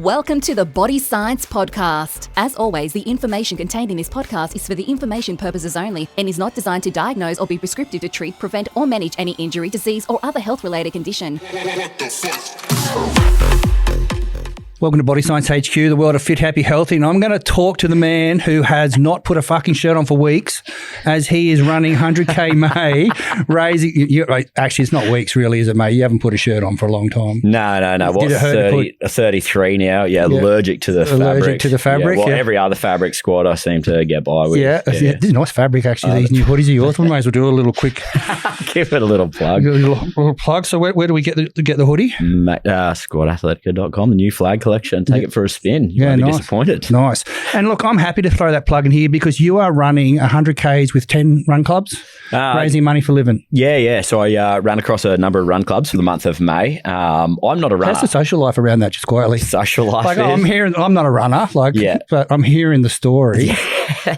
Welcome to the Body Science Podcast. As always, the information contained in this podcast is for the information purposes only and is not designed to diagnose or be prescriptive to treat, prevent, or manage any injury, disease, or other health-related condition. Welcome to Body Science HQ, the world of fit, happy, healthy. And I'm going to talk to the man who has not put a fucking shirt on for weeks as he is running 100K May, raising... actually, it's not weeks really, is it, mate? You haven't put a shirt on for a long time. No. What, 33 now? Yeah, allergic to the fabric. Allergic to the fabric, yeah. Every other fabric squad I seem to get by with. Yeah. This is nice fabric, actually, these new hoodies of yours. We may as well do a little quick... Give it a little plug. A little plug. So where do we get the hoodie? Squadathletica.com, the new flag collection. Take it for a spin. You won't be disappointed. Nice. And look, I'm happy to throw that plug in here because you are running 100Ks with 10 run clubs, raising money for living. Yeah. So I ran across a number of run clubs for the month of May. I'm not a runner. How's the social life around that, just quietly? Social life I'm not a runner, but I'm hearing the story. Yeah.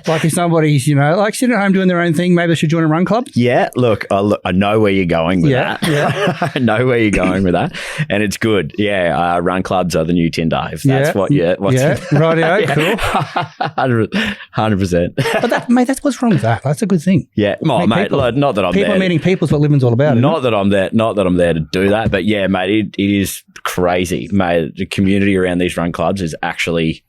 Like if somebody's, sitting at home doing their own thing, maybe they should join a run club? Yeah, look, I know where you're going with that. Yeah. I know where you're going with that. And it's good. Yeah, run clubs are the new Tinder, if that's what you're... Rightio, cool. 100%. But that's what's wrong with that. That's a good thing. Yeah, mate, not that I'm there. People meeting people is what living's all about. Not that I'm there to do that, but yeah, mate, it is crazy. Mate, the community around these run clubs is actually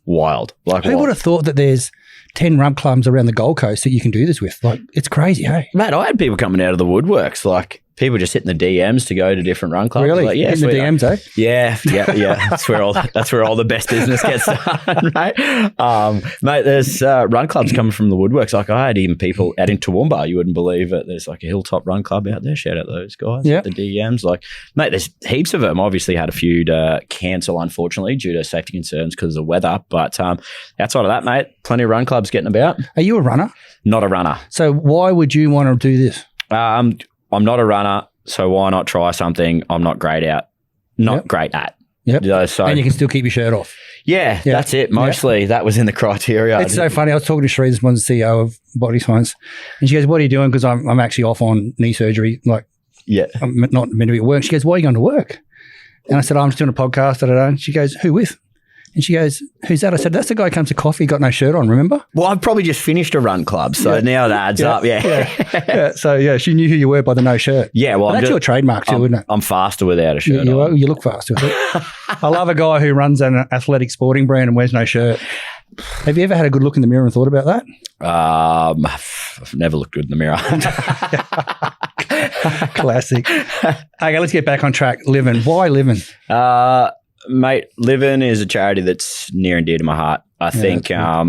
wild. Who would have thought that there's 10 run clubs around the Gold Coast that you can do this with? It's crazy, hey? Mate, I had people coming out of the woodworks, people just hitting the DMs to go to different run clubs. Really? Yeah, hitting the DMs, eh? Yeah. That's where all the best business gets done, right? Mate, there's run clubs coming from the woodworks. I had even people out in Toowoomba. You wouldn't believe it. There's a Hilltop run club out there. Shout out those guys. Yeah. The DMs. Mate, there's heaps of them. Obviously had a few to cancel, unfortunately, due to safety concerns because of the weather. But outside of that, mate, plenty of run clubs getting about. Are you a runner? Not a runner. So why would you want to do this? I'm not a runner, so why not try something I'm not great at? Great at. Yep. So, and you can still keep your shirt off. Yeah, that's it. Mostly that was in the criteria. It's so funny. I was talking to Sheree this morning, the CEO of Body Science, and she goes, "What are you doing?" Because I'm actually off on knee surgery. I'm not meant to be at work. She goes, "Why are you going to work?" And I said, "I'm just doing a podcast." And she goes, "Who with?" And she goes, "Who's that?" I said, "That's the guy who comes to coffee, got no shirt on, remember?" Well, I've probably just finished a run club, so now that adds up, yeah. So, she knew who you were by the no shirt. Yeah, well, that's your trademark too, isn't it? I'm faster without a shirt on. You look faster with it. I love a guy who runs an athletic sporting brand and wears no shirt. Have you ever had a good look in the mirror and thought about that? I've never looked good in the mirror. Classic. Okay, let's get back on track. Living. Why living? Mate, Living is a charity that's near and dear to my heart. I think if I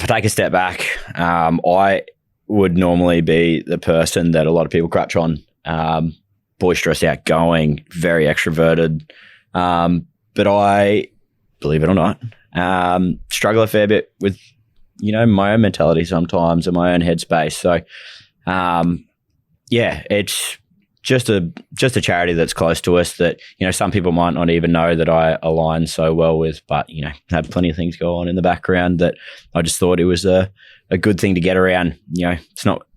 take a step back, I would normally be the person that a lot of people crutch on, boisterous, outgoing, very extroverted. But I, believe it or not, struggle a fair bit with, my own mentality sometimes and my own headspace. So, it's just a charity that's close to us that, some people might not even know that I align so well with, but, have plenty of things go on in the background that I just thought it was a good thing to get around. It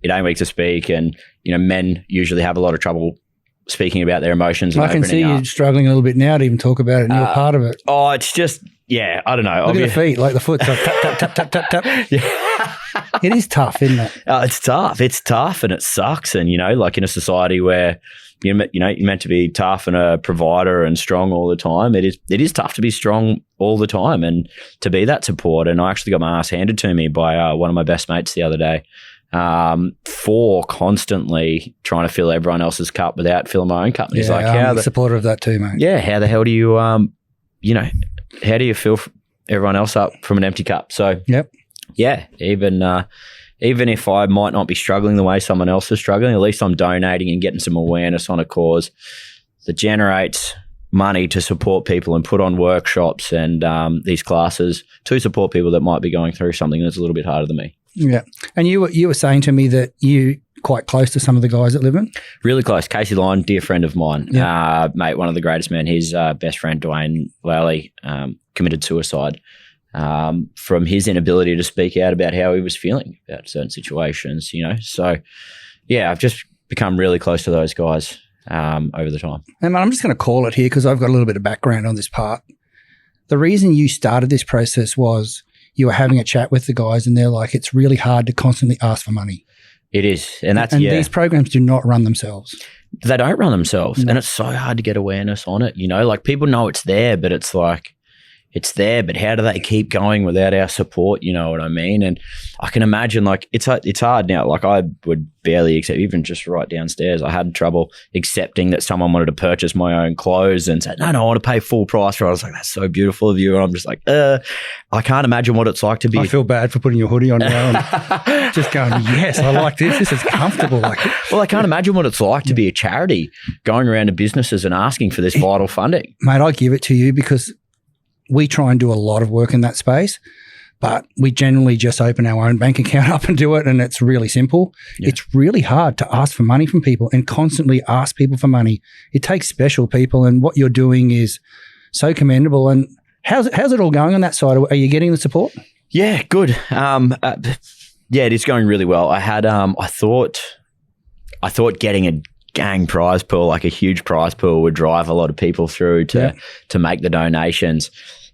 ain't weak to speak, and, men usually have a lot of trouble speaking about their emotions. I can see you struggling a little bit now to even talk about it, and you're part of it. Oh, it's just, I don't know. Look at the feet, like the foot, tap, tap, tap, tap, tap, tap. Yeah. It is tough, isn't it? It's tough and it sucks. And, in a society where, you're meant to be tough and a provider and strong all the time, it is tough to be strong all the time and to be that support. And I actually got my ass handed to me by one of my best mates the other day for constantly trying to fill everyone else's cup without filling my own cup. And he's like, I'm a supporter of that too, mate. Yeah, how the hell do you, how do you fill everyone else up from an empty cup? So, yeah, even if I might not be struggling the way someone else is struggling, at least I'm donating and getting some awareness on a cause that generates money to support people and put on workshops and these classes to support people that might be going through something that's a little bit harder than me. Yeah. And you were saying to me that you quite close to some of the guys that live in? Really close. Casey Lyon, dear friend of mine. Yeah. Mate, one of the greatest men. His best friend, Dwayne Lally, committed suicide. From his inability to speak out about how he was feeling about certain situations, So, I've just become really close to those guys. over the time. And I'm just going to call it here because I've got a little bit of background on this part. The reason you started this process was you were having a chat with the guys and they're like, it's really hard to constantly ask for money. It is. And these programs do not run themselves. They don't run themselves. No. And it's so hard to get awareness on it. Like people know it's there, but it's like, it's there, but how do they keep going without our support? You know what I mean? And I can imagine like it's hard now. Like I would barely accept, even just right downstairs, I had trouble accepting that someone wanted to purchase my own clothes and said, no, I want to pay full price for it. I was like, that's so beautiful of you. And I'm just like, I can't imagine what it's like to be. I feel bad for putting your hoodie on now and just going, yes, I like this. This is comfortable. Well, I can't imagine what it's like to be a charity going around to businesses and asking for this vital funding. Mate, I give it to you because we try and do a lot of work in that space, but we generally just open our own bank account up and do it, and it's really simple. Yeah. It's really hard to ask for money from people and constantly ask people for money. It takes special people, and what you're doing is so commendable. And how's it all going on that side? Are you getting the support? Yeah, good. Yeah, it is going really well. I had I thought getting a gang prize pool, like a huge prize pool, would drive a lot of people through to make the donations.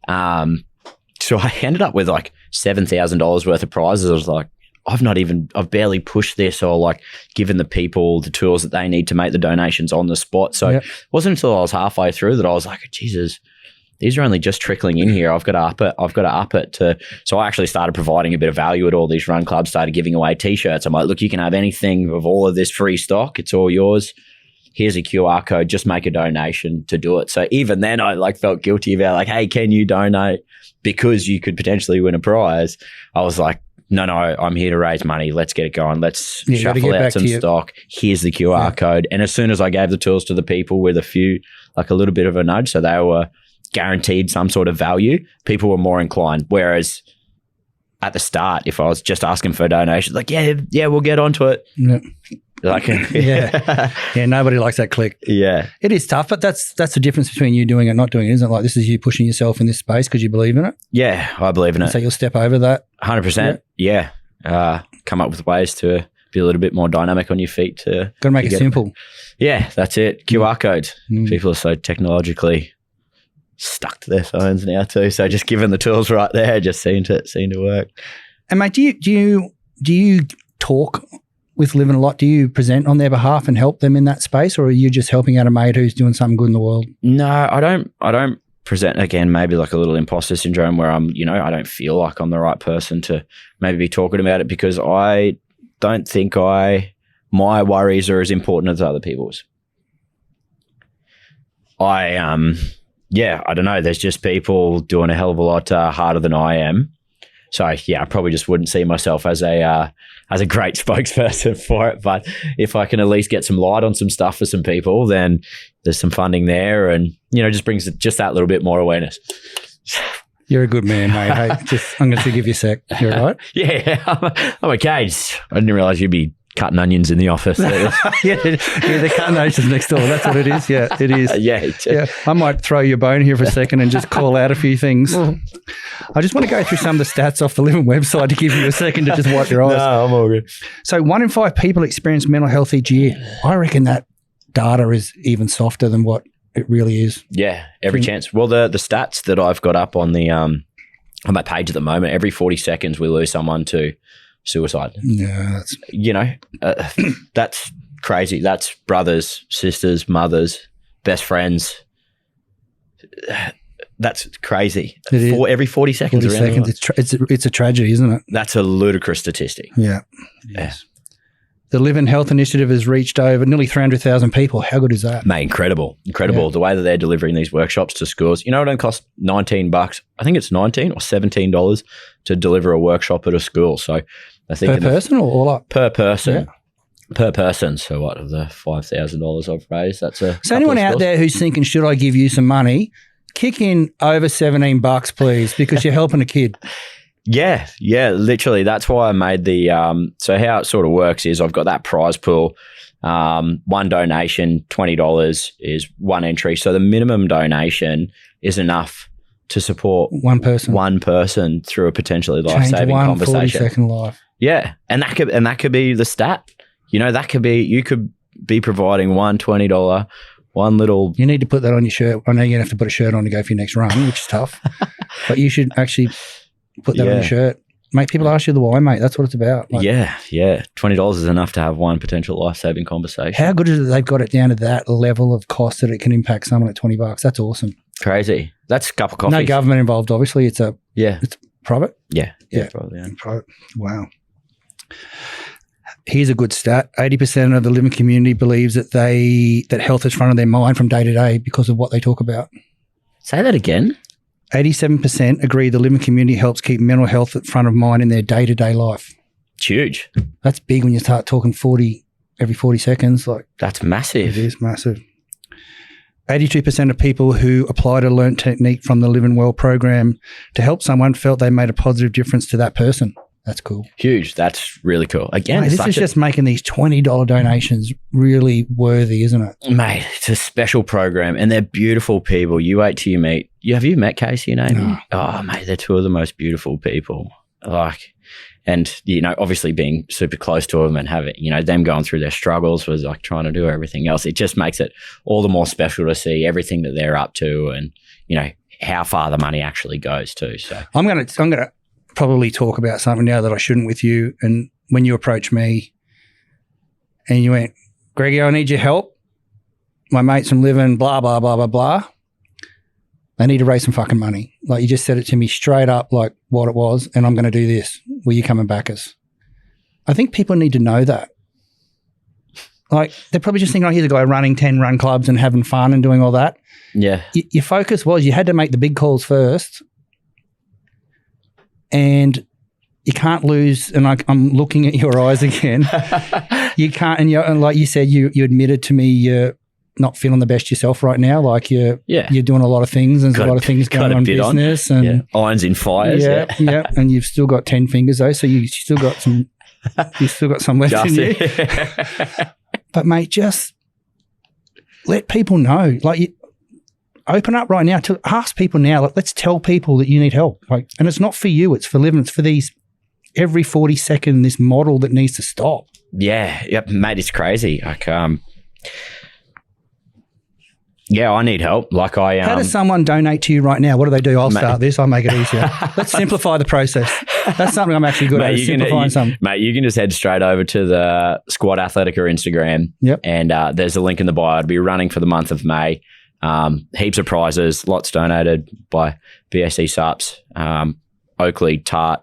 So I ended up with like $7,000 worth of prizes. I was like, I've barely pushed this or like given the people the tools that they need to make the donations on the spot. So it wasn't until I was halfway through that I was like, Jesus, these are only just trickling in here. I've got to up it to. So I actually started providing a bit of value at all these run clubs, started giving away t-shirts. I'm like, look, you can have anything of all of this free stock. It's all yours. Here's a QR code, just make a donation to do it. So even then I like felt guilty about like, hey, can you donate because you could potentially win a prize? I was like, no, I'm here to raise money. Let's get it going. Let's shuffle out some stock. Here's the QR code. And as soon as I gave the tools to the people with a little bit of a nudge, so they were guaranteed some sort of value, people were more inclined. Whereas at the start, if I was just asking for donations, like, yeah, we'll get onto it. Yeah. Like, nobody likes that click. Yeah, it is tough, but that's the difference between you doing it and not doing it, isn't it? Like, this is you pushing yourself in this space because you believe in it. Yeah, I believe in it. So you'll step over that. 100%. Yeah. Come up with ways to be a little bit more dynamic on your feet. Got to make it simple. Yeah, that's it. QR code. People are so technologically stuck to their phones now too. So just giving the tools right there just seemed to work. And mate, do you talk with Living a lot? Do you present on their behalf and help them in that space, or are you just helping out a mate who's doing something good in the world? No, I don't present. Again, maybe like a little imposter syndrome where I'm, I don't feel like I'm the right person to maybe be talking about it because I don't think my worries are as important as other people's. I don't know. There's just people doing a hell of a lot harder than I am. So yeah, I probably just wouldn't see myself as a great spokesperson for it. But if I can at least get some light on some stuff for some people, then there's some funding there, and just brings just that little bit more awareness. You're a good man, mate. Hey, I'm going to give you a sec. You're all right? Yeah, I'm okay. I didn't realize you'd be cutting onions in the office. yeah, the carnations next door. That's what it is. Yeah, it is. Yeah. I might throw you a bone here for a second and just call out a few things. I just want to go through some of the stats off the Living website to give you a second to just wipe your eyes. No, I'm all good. So 1 in 5 people experience mental health each year. I reckon that data is even softer than what it really is. Yeah, every chance. Well, the stats that I've got up on the on my page at the moment, every 40 seconds we lose someone to suicide. Yeah, that's crazy. That's brothers, sisters, mothers, best friends. That's crazy. Every 40 seconds. 40 seconds. It's a tragedy, isn't it? That's a ludicrous statistic. Yeah. Yes. The Live in Health initiative has reached over nearly 300,000 people. How good is that? Mate, incredible. Yeah. The way that they're delivering these workshops to schools. It don't cost $19. I think it's $19 or $17 to deliver a workshop at a school. So I think per person or all up? Per person. Yeah. Per person. So what, of the $5,000 I've raised, that's a... So anyone out there who's thinking, should I give you some money? Kick in over $17, please, because you're helping a kid. Yeah, literally. That's why I made the so how it sort of works is I've got that prize pool. One donation, $20 is one entry. So the minimum donation is enough to support one person through a potentially life-saving conversation. 40-second life. Yeah, and that could be the stat. That could be, you could be providing one $20, one little. You need to put that on your shirt. I know you're going to have to put a shirt on to go for your next run, which is tough. But you should actually put that on your shirt. Make people ask you the why, mate. That's what it's about. Like, yeah. $20 is enough to have one potential life-saving conversation. How good is it that they've got it down to that level of cost that it can impact someone at $20? That's awesome. Crazy. That's a cup of coffee. No government involved, obviously. It's private. Yeah. Private. Wow. Here's a good stat. 80% of the living community believes that health is front of their mind from day to day because of what they talk about. Say that again. 87% agree the living community helps keep mental health at front of mind in their day-to-day life. It's huge. That's big when you start talking 40 every 40 seconds. Like that's massive. It is massive. 82% of people who applied a learnt technique from the Living Well program to help someone felt they made a positive difference to that person. That's cool. Huge. That's really cool. Again, mate, this is just making these $20 donations really worthy, isn't it? Mate, it's a special program and they're beautiful people. You wait till you meet. Have you met Casey and Amy? No. Oh, mate, they're two of the most beautiful people. Like, and, you know, obviously being super close to them and having, you know, them going through their struggles was like trying to do everything else. It just makes it all the more special to see everything that they're up to and, you know, how far the money actually goes to. So I'm going to probably talk about something now that I shouldn't with you. And when you approached me and you went, Greggy, I need your help. My mates from Living, blah, blah, blah, blah, blah. They need to raise some fucking money. Like you just said it to me straight up, like what it was, and I'm going to do this. Will you come and back us? I think people need to know that. Like they're probably just thinking, oh, here's a guy running 10 run clubs and having fun and doing all that. Yeah. Your focus was you had to make the big calls first. And you can't lose, and I'm looking at your eyes again. You can't, and like you said, you admitted to me you're not feeling the best yourself right now. Like you're doing a lot of things, and there's a lot of things going on in business, and irons in fires. Yeah, and you've still got 10 fingers though, so you still got some left in you. But mate, just let people know, like open up right now to ask people now. Like, let's tell people that you need help. Like, and it's not for you; it's for Living. It's for these every 40-second this model that needs to stop. Yeah, yep, mate, it's crazy. Like, yeah, I need help. Like how does someone donate to you right now? What do they do? I'll start this. I'll make it easier. Let's simplify the process. That's something I'm actually good at. Simplifying something. Mate, you can just head straight over to the Squad Athletica Instagram. Yep. And there's a link in the bio. It'll be running for the month of May. Heaps of prizes, lots donated by BSC Sups, Oakley, Tart,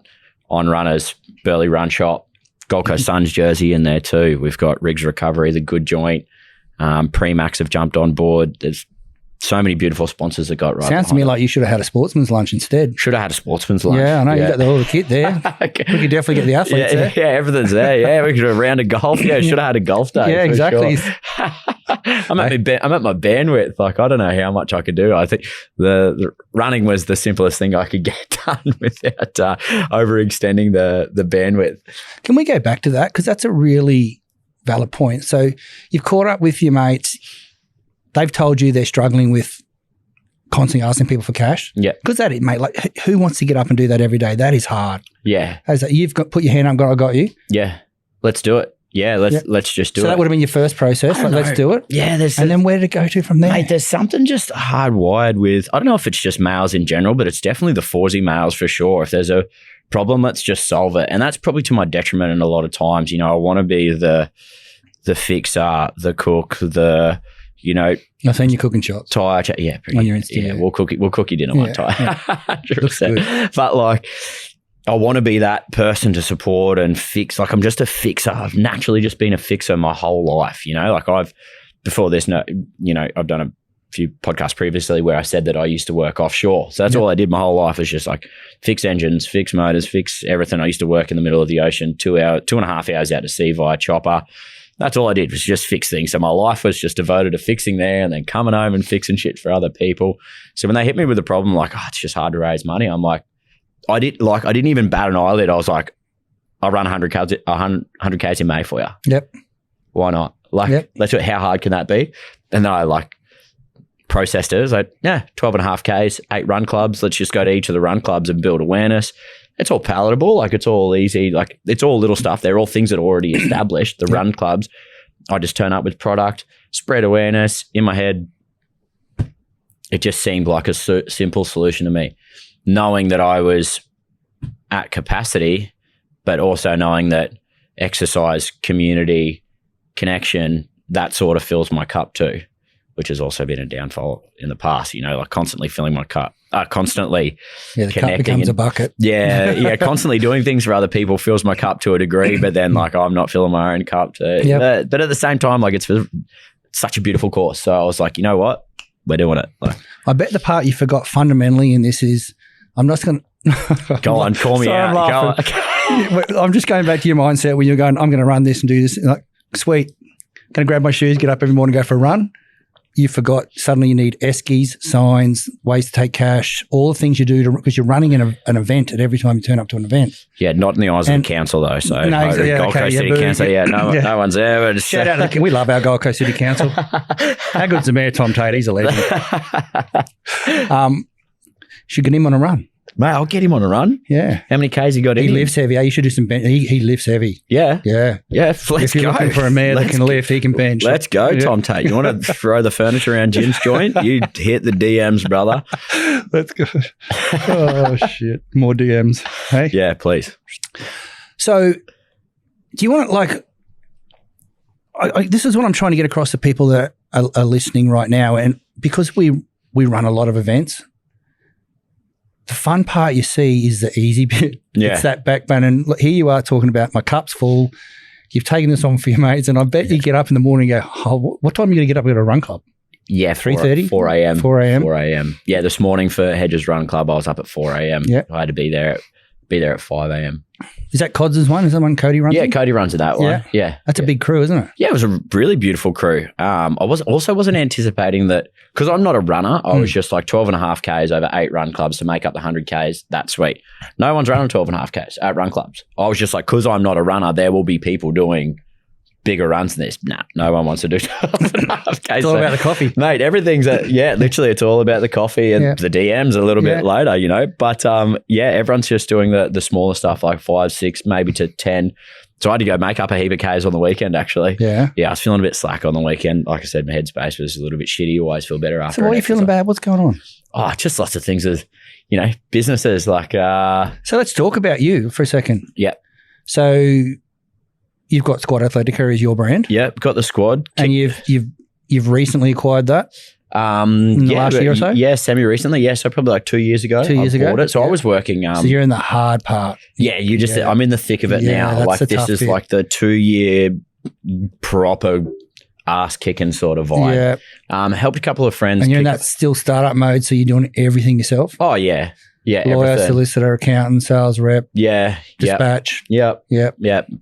On Runners, Burley Run Shop, Gold Coast Suns jersey in there too. We've got Riggs Recovery, The Good Joint, Premax have jumped on board. There's so many beautiful sponsors that got right. Sounds to me like you should have had a sportsman's lunch instead. Should have had a sportsman's lunch. Yeah, I know. You got all the kit there. We could definitely get the athletes there. Yeah, everything's there. Yeah, we could have a round of golf. Yeah, should have had a golf day. Yeah, exactly. Sure. I'm at my bandwidth. Like, I don't know how much I could do. I think the running was the simplest thing I could get done without overextending the bandwidth. Can we go back to that? Because that's a really valid point. So you've caught up with your mates. They've told you they're struggling with constantly asking people for cash. Yeah. Because that is, mate, like who wants to get up and do that every day? That is hard. Yeah. You've got put your hand up, I got you. Yeah. Let's do it. Yeah, let's just do it. So that would have been your first process. Like, let's do it. Yeah. And then where did it go to from there? Mate, there's something just hardwired with, I don't know if it's just males in general, but it's definitely the Fawzi males for sure. If there's a problem, let's just solve it. And that's probably to my detriment in a lot of times. You know, I want to be the fixer, the cook, I've seen you cooking shots. Ty, yeah, on your Insta. Yeah, we'll cook you dinner one time. 100%. But like, I want to be that person to support and fix. Like, I'm just a fixer. I've naturally just been a fixer my whole life. You know, like I've done a few podcasts previously where I said that I used to work offshore. So that's all I did my whole life, was just like fix engines, fix motors, fix everything. I used to work in the middle of the ocean, 2.5 hours out to sea via chopper. That's all I did, was just fix things. So my life was just devoted to fixing there and then coming home and fixing shit for other people. So when they hit me with a problem like, it's just hard to raise money, I'm like, I didn't even bat an eyelid. I was like, I'll run 100 Ks in May for you. Yep. Why not? Like, let's do it. How hard can that be? And then I processed it. I was like, 12.5 Ks, 8 run clubs. Let's just go to each of the run clubs and build awareness. It's all palatable. Like, it's all easy. Like, it's all little stuff. They're all things that are already established. The run clubs, I just turn up with product, spread awareness. In my head, it just seemed like a simple solution to me, knowing that I was at capacity, but also knowing that exercise, community, connection, that sort of fills my cup too, which has also been a downfall in the past, like constantly filling my cup, constantly the cup becomes a bucket. Yeah, constantly doing things for other people fills my cup to a degree, but then I'm not filling my own cup too. Yep. But at the same time, it's such a beautiful course. So I was like, you know what? We're doing it. I bet the part you forgot fundamentally in this is, I'm not going to... Go on, call me out. I'm just going back to your mindset when you're going, I'm going to run this and do this. Like, sweet. Going to grab my shoes, get up every morning, go for a run. You forgot suddenly you need eskies, signs, ways to take cash, all the things you do because you're running an event at every time you turn up to an event. Yeah, not in the eyes of the council though. So Gold Coast City Council, no one's there. Just, shout out to we love our Gold Coast City Council. How good's the Mayor Tom Tate? He's a legend. Should get him on a run. Mate, I'll get him on a run. Yeah. How many Ks you got in him? He lifts heavy. You should do some bench. He lifts heavy. Yeah. Yeah. Yeah, let's go. If you're looking for a mayor that can lift, he can bench. Let's go, Tom Tate. You want to throw the furniture around Jim's joint? You hit the DMs, brother. That's good. Oh, shit. More DMs. Hey? Yeah, please. So do you want to this is what I'm trying to get across to people that are listening right now. And because we run a lot of events, the fun part you see is the easy bit. Yeah. It's that backbone. And look, here you are talking about my cup's full. You've taken this on for your mates. And I bet you get up in the morning and go, what time are you going to get up and go to a run club? Yeah, 3:30? 4 a.m. 4 a.m. 4 a.m. Yeah, this morning for Hedges Run Club, I was up at 4 a.m. Yeah. I had to be there at 5 a.m. Is that Cods's one? Is that one Cody runs? Yeah, Cody runs to that one. Yeah. That's a big crew, isn't it? Yeah, it was a really beautiful crew. I wasn't anticipating that, because I'm not a runner. I was just like 12.5 Ks over 8 run clubs to make up the 100 Ks. That's sweet. No one's running 12.5 Ks at run clubs. I was just like, because I'm not a runner, there will be people doing bigger runs than this. Nah, no one wants to do 12.5 Ks. It's all about the coffee. Mate, everything's literally it's all about the coffee and the DMs a little bit later, But everyone's just doing the smaller stuff like 5, 6, maybe to 10. So I had to go make up a heap of Ks on the weekend actually. Yeah. Yeah, I was feeling a bit slack on the weekend. Like I said, my headspace was a little bit shitty. You always feel better after. So why are you feeling bad? What's going on? Oh, just lots of things with, businesses like So let's talk about you for a second. Yeah. So you've got Squad Athletica as your brand. Yep, got the squad. And you've recently acquired that? In the last year or so? Yeah, semi-recently. Yeah, so probably like 2 years ago. 2 years ago? Bought it. So I was working. So you're in the hard part. Yeah, I'm in the thick of it now. Like this is like the 2-year proper ass-kicking sort of vibe. Yeah. Helped a couple of friends. And you're in that still startup mode, so you're doing everything yourself? Oh, yeah. Yeah, lawyer, everything. solicitor, accountant, sales rep. Yeah. Dispatch. Yep.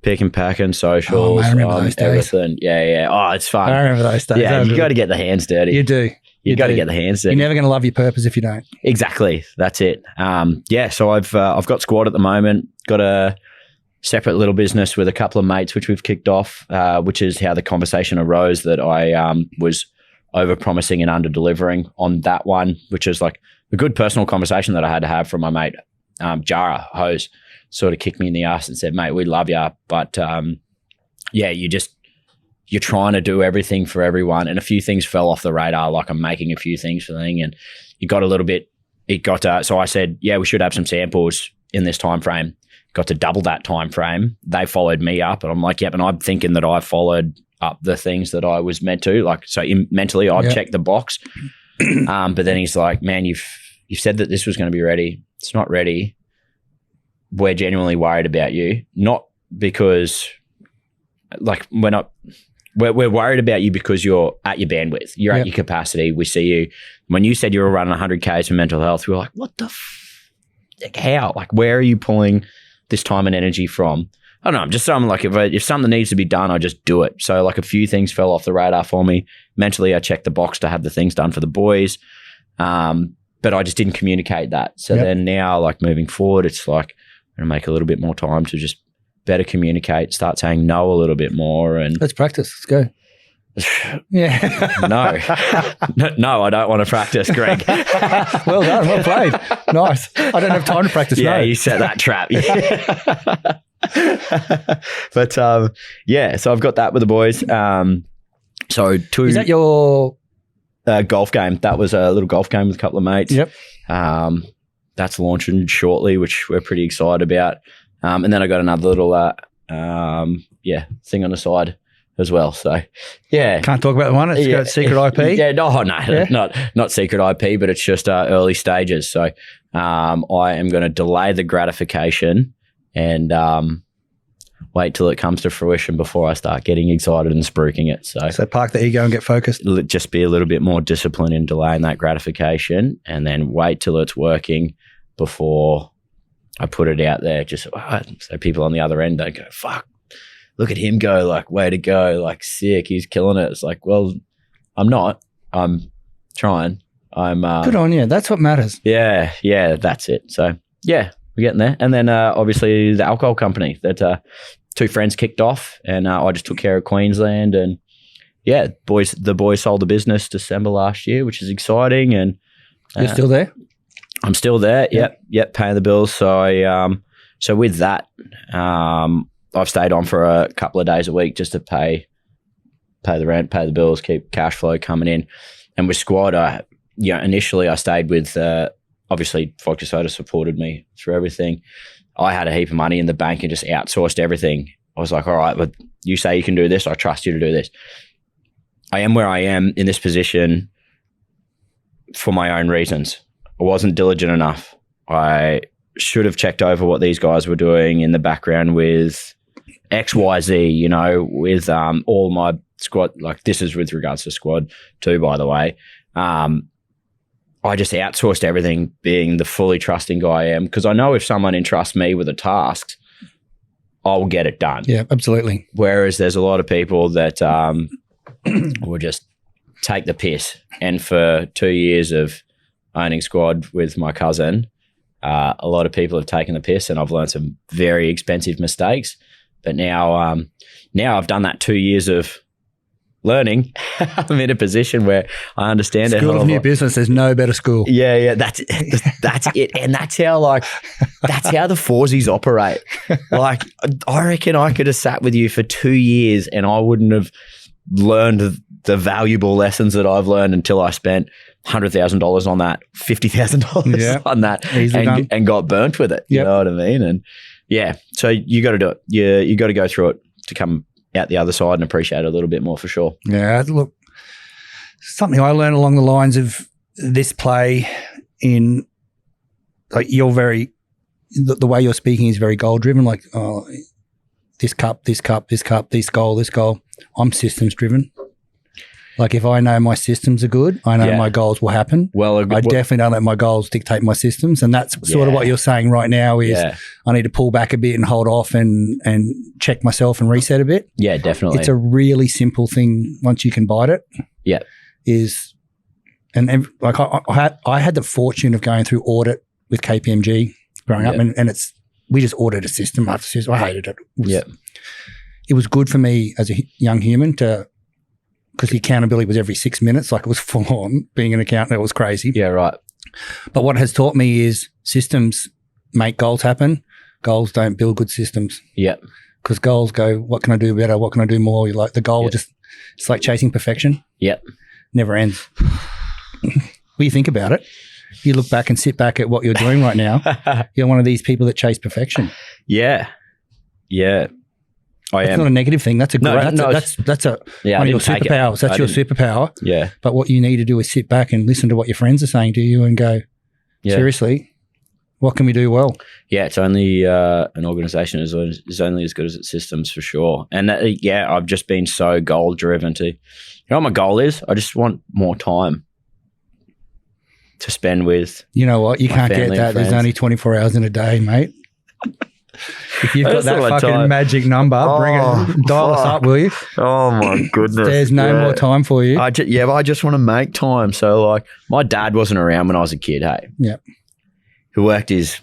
Pick and packing, socials. I remember those days. Everything. Yeah. Oh, it's fun. I remember those days. Yeah, you got to get the hands dirty. You do. You got to get the hands dirty. You're never going to love your purpose if you don't. Exactly. That's it. So I've got Squad at the moment. Got a separate little business with a couple of mates, which we've kicked off, which is how the conversation arose that I was over-promising and under-delivering on that one, which is like a good personal conversation that I had to have from my mate, Jara Hose, sort of kicked me in the ass and said, mate, we love you, but you're trying to do everything for everyone, and a few things fell off the radar, like I'm making a few things for the thing, and so I said, yeah, we should have some samples in this time frame. Got to double that time frame. They followed me up, and I'm like, yep, and I'm thinking that I followed up the things that I was meant to, like, so mentally I've checked the box. But then he's like, man, you've said that this was going to be ready. It's not ready. We're genuinely worried about you. Not because we're worried about you because you're at your bandwidth. You're at your capacity. We see you. When you said you were running 100 Ks for mental health, we were like, what the how? Like, where are you pulling this time and energy from? I don't know. I'm just something like if something needs to be done, I just do it. So like a few things fell off the radar for me. Mentally, I checked the box to have the things done for the boys. But I just didn't communicate that. So then now, like moving forward, it's like I'm going to make a little bit more time to just better communicate, start saying no a little bit more. And let's practice. Let's go. Yeah. No, I don't want to practice, Greg. Well done. Well played. Nice. I don't have time to practice. Yeah, no. You set that trap. But yeah, so I've got that with the boys. So Is that your golf game? That was a little golf game with a couple of mates. Yep. That's launching shortly, which we're pretty excited about. And then I got another little thing on the side as well. So yeah, can't talk about the one. It's got secret IP. Yeah, not secret IP, but it's just early stages. So I am going to delay the gratification and wait till it comes to fruition before I start getting excited and spruiking it. So park the ego and get focused. Just be a little bit more disciplined in delaying that gratification, and then wait till it's working before I put it out there. Just so people on the other end don't go, fuck, look at him go, like, way to go, like, sick, he's killing it. It's like, well, I'm not. I'm trying. I'm good on you. That's what matters. Yeah, that's it. So yeah, we're getting there. And then obviously the alcohol company that two friends kicked off, and I just took care of Queensland. And yeah, the boys sold the business December last year, which is exciting. And you're still there? I'm still there. Yep, paying the bills. So so with that, I've stayed on for a couple of days a week just to pay the rent, pay the bills, keep cash flow coming in. And with Squad, initially I stayed with, obviously Vodka Soda supported me through everything. I had a heap of money in the bank and just outsourced everything. I was like, all right, but you say you can do this, I trust you to do this. I am where I am in this position for my own reasons. I wasn't diligent enough. I should have checked over what these guys were doing in the background with XYZ, with all my squad. Like, this is with regards to Squad too, by the way. I just outsourced everything, being the fully trusting guy I am, because I know if someone entrusts me with a task, I'll get it done. Yeah, absolutely. Whereas there's a lot of people that will just take the piss. And for 2 years of owning Squad with my cousin, a lot of people have taken the piss, and I've learned some very expensive mistakes. But now I've done that 2 years of learning. I'm in a position where I understand it. School of New Business, there's no better school. Yeah, that's it. And that's how the Fawzies operate. Like, I reckon I could have sat with you for 2 years and I wouldn't have learned the valuable lessons that I've learned until I spent $100,000 on that, $50,000 on that, and got burnt with it. You know what I mean? And yeah, so you got to do it. You got to go through it to come out the other side and appreciate it a little bit more, for sure. Yeah, look, something I learned along the lines of this play in, like, you're very, the way you're speaking is very goal driven. Like, this cup, this goal. I'm systems driven. Like, if I know my systems are good, I know my goals will happen. Well, I definitely don't let my goals dictate my systems. And that's sort of what you're saying right now is I need to pull back a bit and hold off and check myself and reset a bit. Yeah, definitely. It's a really simple thing once you can bite it. Yeah. Like I had the fortune of going through audit with KPMG growing up, and we just audited system after system. I hated it. It was good for me as a young human because the accountability was every 6 minutes. Like, it was full on. Being an accountant, it was crazy. Yeah, right. But what it has taught me is systems make goals happen. Goals don't build good systems. Yeah. Because goals go, what can I do better? What can I do more? You like the goal it's like chasing perfection. Yeah. Never ends. What do you think about it? You look back and sit back at what you're doing right now. You're one of these people that chase perfection. Yeah. Yeah. That's not a negative thing. That's a great. That's one of your superpowers. That's your superpower. Yeah. But what you need to do is sit back and listen to what your friends are saying to you and go, seriously, what can we do well? Yeah, it's only an organisation is only as good as its systems, for sure. And I've just been so goal driven to, what my goal is? I just want more time to spend with. You know what? You can't get that. There's only 24 hours in a day, mate. If you've got that fucking magic number, bring it, dial us up, will you? Oh my goodness. There's no more time for you. I just want to make time. So, like, my dad wasn't around when I was a kid, hey? Yeah. He worked his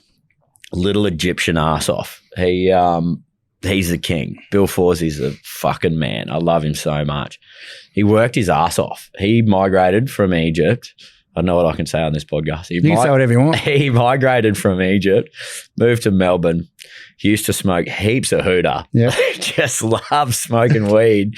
little Egyptian ass off. He's the king. Bill Fawzi's a fucking man. I love him so much. He worked his ass off. He migrated from Egypt. I know what I can say on this podcast. You can say whatever you want. He migrated from Egypt, moved to Melbourne. He used to smoke heaps of hooter. Yeah. Just loved smoking weed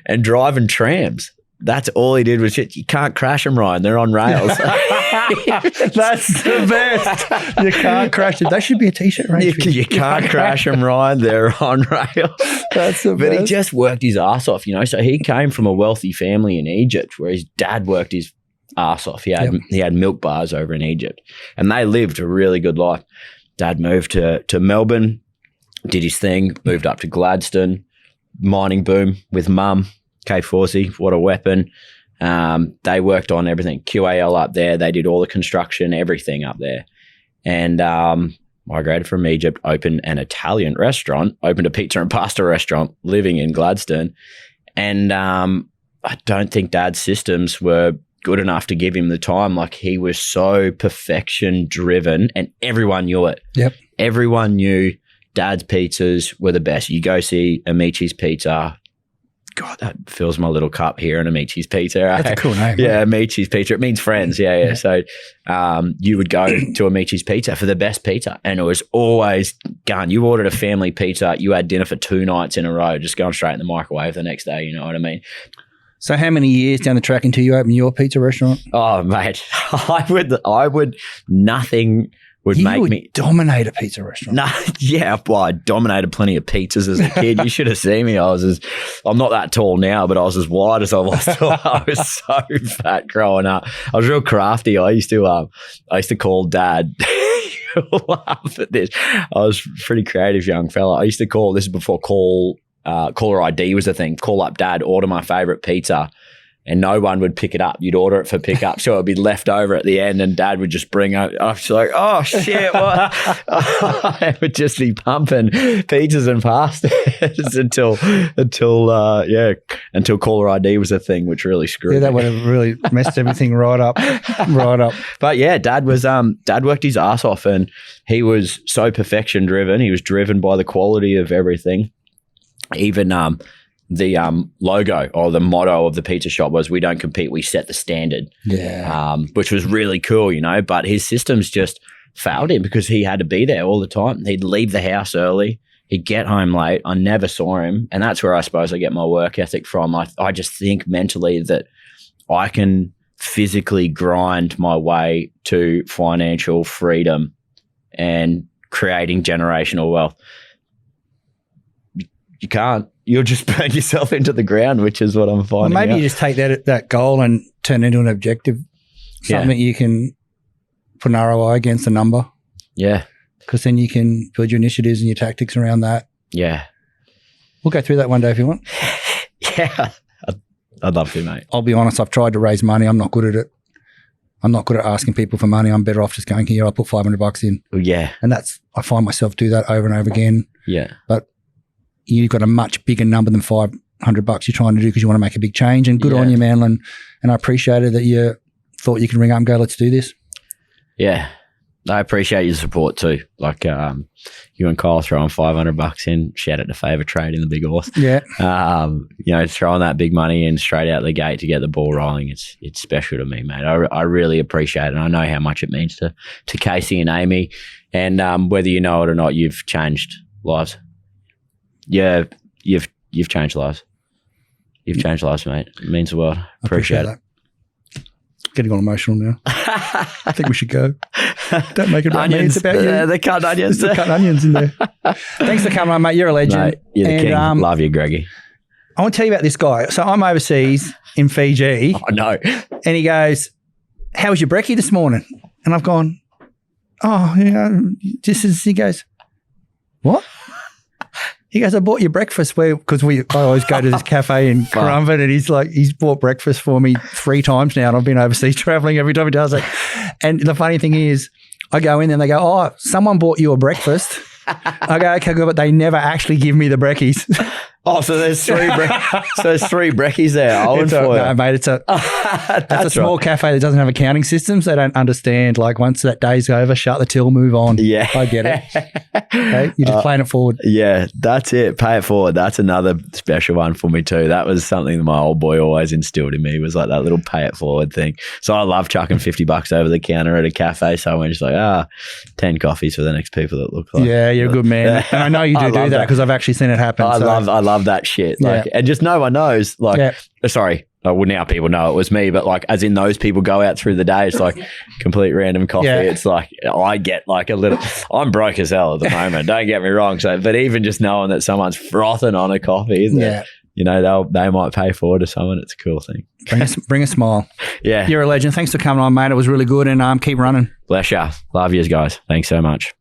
and driving trams. That's all he did was shit. You can't crash them, Ryan. They're on rails. That's the best. You can't crash it. That should be a t-shirt range. You can't crash them, Ryan. They're on rails. That's the But best. he just worked his ass off, So he came from a wealthy family in Egypt where his dad worked his ass off. He had milk bars over in Egypt and they lived a really good life. Dad moved to Melbourne, did his thing, moved up to Gladstone, mining boom with mum. Ryan Fawzi, what a weapon. They worked on everything. QAL up there. They did all the construction, everything up there. And migrated from Egypt, opened an Italian restaurant, opened a pizza and pasta restaurant, living in Gladstone. And I don't think Dad's systems were good enough to give him the time. Like, he was so perfection driven and everyone knew it. Yep. Everyone knew Dad's pizzas were the best. You go see Amici's Pizza. God, that fills my little cup here in Amici's Pizza. Right? That's a cool name. Yeah, Amici's Pizza. It means friends. Yeah. So you would go to Amici's Pizza for the best pizza. And it was always gone. You ordered a family pizza. You had dinner for 2 nights in a row, just going straight in the microwave the next day. You know what I mean? So how many years down the track until you open your pizza restaurant? Oh, mate, nothing would make me dominate a pizza restaurant. No, yeah, well, I dominated plenty of pizzas as a kid. You should have seen me. I'm not that tall now, but I was as wide as I was. I was so fat growing up. I was real crafty. I used to call Dad. You'll laugh at this. I was a pretty creative young fella. I used to call. This is before caller ID was a thing. Call up Dad, order my favorite pizza. And no one would pick it up. You'd order it for pickup, so it would be left over at the end, and Dad would just bring out. I was like, "Oh shit!" What? I would just be pumping pizzas and pastas until caller ID was a thing, which really screwed. Yeah, that me. would have really messed everything right up. But yeah, Dad worked his ass off, and he was so perfection driven. He was driven by the quality of everything. Even the logo or the motto of the pizza shop was, "We don't compete, we set the standard." Yeah. Which was really cool, but his systems just failed him because he had to be there all the time. He'd leave the house early. He'd get home late. I never saw him. And that's where I suppose I get my work ethic from. I just think mentally that I can physically grind my way to financial freedom and creating generational wealth. You can't. You'll just burn yourself into the ground, which is what I'm finding. Well, maybe out. you just take that goal and turn it into an objective, something that you can put an ROI against a number. Yeah. Because then you can build your initiatives and your tactics around that. Yeah. We'll go through that one day if you want. Yeah. I'd love to, mate. I'll be honest, I've tried to raise money. I'm not good at it. I'm not good at asking people for money. I'm better off just going, here, I'll put $500 in. Yeah. And I find myself do that over and over again. Yeah. But you've got a much bigger number than $500 you're trying to do because you want to make a big change. And good on you, man. And I appreciated that you thought you could ring up and go, let's do this. Yeah. I appreciate your support too. Like you and Kyle throwing $500 in, shout out to Favour Trade in the Big Horse. Yeah. Throwing that big money in straight out the gate to get the ball rolling, it's special to me, mate. I really appreciate it. And I know how much it means to Casey and Amy. And whether you know it or not, you've changed lives. Yeah, you've changed lives. You've changed lives, mate. It means the world. Appreciate it. Getting all emotional now. I think we should go. Don't make it about me. It's about you. They're cutting onions. They're cutting onions in there. Thanks for coming on, mate. You're a legend. Mate, you're the king. Love you, Greggy. I want to tell you about this guy. So I'm overseas in Fiji. I know. And he goes, how was your brekkie this morning? And I've gone, he goes, what? He goes, I bought you breakfast because I always go to this cafe in Currumbin, and he's bought breakfast for me 3 times now, and I've been overseas traveling every time he does it. And the funny thing is, I go in there and they go, someone bought you a breakfast. I go, okay, good, but they never actually give me the brekkies. Oh, so there's three brekkies there. I'll for you. No, mate, it's a small cafe that doesn't have accounting systems. They don't understand. Like once that day's over, shut the till, move on. Yeah. I get it. Okay? You're just playing it forward. Yeah, that's it. Pay it forward. That's another special one for me too. That was something that my old boy always instilled in me, was like that little pay it forward thing. So I love chucking $50 over the counter at a cafe. So I went just like, 10 coffees for the next people that look like. Yeah, you're a good man. And I know you do that because I've actually seen it happen. I love that shit. Like, and just no one knows. Like, sorry, well, now people know it was me, but like, as in those people go out through the day, it's like complete random coffee. Yeah. It's like I get like a little. I'm broke as hell at the moment. Don't get me wrong. So, but even just knowing that someone's frothing on a coffee, you know, they might pay forward to someone. It's a cool thing. Bring a smile. Yeah, you're a legend. Thanks for coming on, mate. It was really good, and keep running. Bless ya. Love yous guys. Thanks so much.